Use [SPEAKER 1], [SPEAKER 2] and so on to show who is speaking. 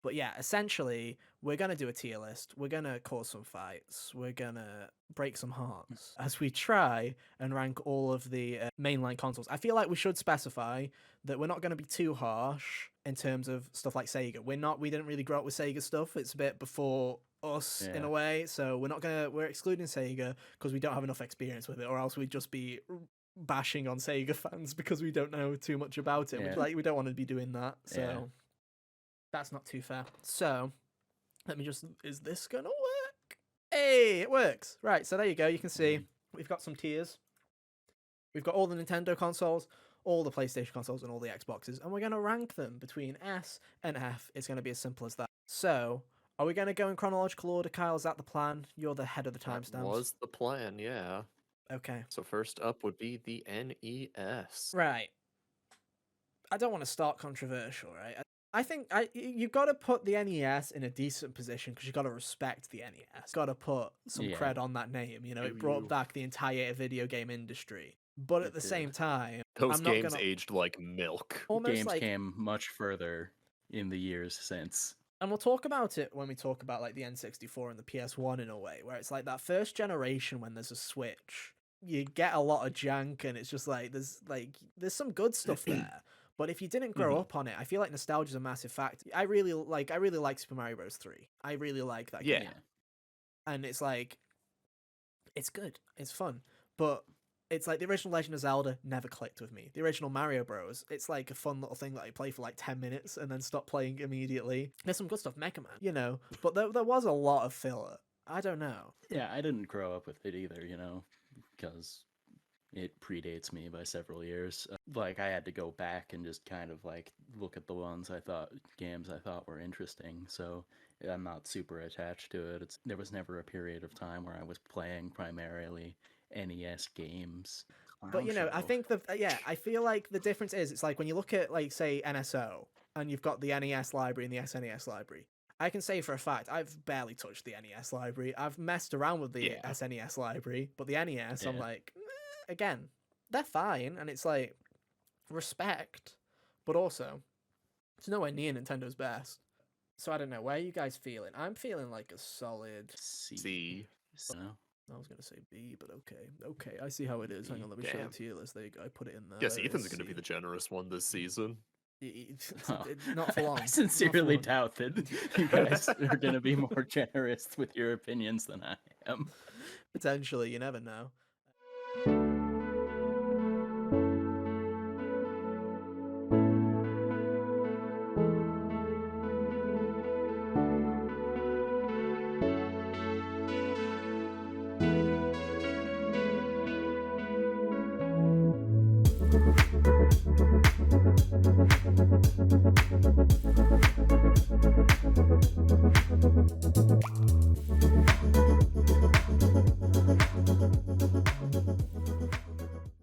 [SPEAKER 1] But yeah, essentially, we're going to do a tier list. We're going to cause some fights. We're going to break some hearts as we try and rank all of the mainline consoles. I feel like we should specify that we're not going to be too harsh in terms of stuff like Sega. We didn't really grow up with Sega stuff. It's a bit before us in a way. So we're excluding Sega because we don't have enough experience with it, or else we'd just be bashing on Sega fans because we don't know too much about it. We don't want to be doing that. So that's not too fair. So is this gonna work? Hey, it works. Right, so there you go. You can see we've got some tiers. We've got all the Nintendo consoles, all the PlayStation consoles, and all the Xboxes, and we're gonna rank them between S and F. It's gonna be as simple as that. So, are we gonna go in chronological order, Kyle? Is that the plan? You're the head of the timestamps.
[SPEAKER 2] That was the plan, yeah.
[SPEAKER 1] Okay.
[SPEAKER 2] So first up would be the NES.
[SPEAKER 1] Right. I don't want to start controversial, right? I think you got to put the NES in a decent position because you got to respect the NES. Got to put some cred on that name. You know, it brought back the entire video game industry. But at the same time,
[SPEAKER 2] those games aged like milk.
[SPEAKER 3] Games came much further in the years since.
[SPEAKER 1] And we'll talk about it when we talk about like the N64 and the PS1 in a way, where it's like that first generation when there's a Switch, you get a lot of jank and it's just like there's some good stuff there. But if you didn't grow up on it, I feel like nostalgia is a massive factor. I really like Super Mario Bros. 3. I really like that game. And it's like, it's good. It's fun. But it's like the original Legend of Zelda never clicked with me. The original Mario Bros. It's like a fun little thing that I play for like 10 minutes and then stop playing immediately. There's some good stuff, Mega Man, you know. But there was a lot of filler. I don't know.
[SPEAKER 3] Yeah, I didn't grow up with it either, you know, because it predates me by several years. Like, I had to go back and just kind of like look at the games I thought were interesting. So I'm not super attached to it. There was never a period of time where I was playing primarily NES games.
[SPEAKER 1] But you know, I think I feel like the difference is it's like when you look at like say NSO and you've got the NES library and the SNES library. I can say for a fact I've barely touched the NES library. I've messed around with the SNES library, but the NES I'm like, again, they're fine, and it's like respect, but also it's nowhere near Nintendo's best. So I don't know, where are you guys feeling? I'm feeling like a solid
[SPEAKER 2] C.
[SPEAKER 1] I was gonna say B, but okay, I see how it is. Hang on, let me show the tier list. There you go. I put it in there.
[SPEAKER 2] Yes, Ethan's gonna be the generous one this season.
[SPEAKER 1] Not for long.
[SPEAKER 3] I sincerely doubt that you guys are gonna be more generous with your opinions than I am.
[SPEAKER 1] Potentially, you never know.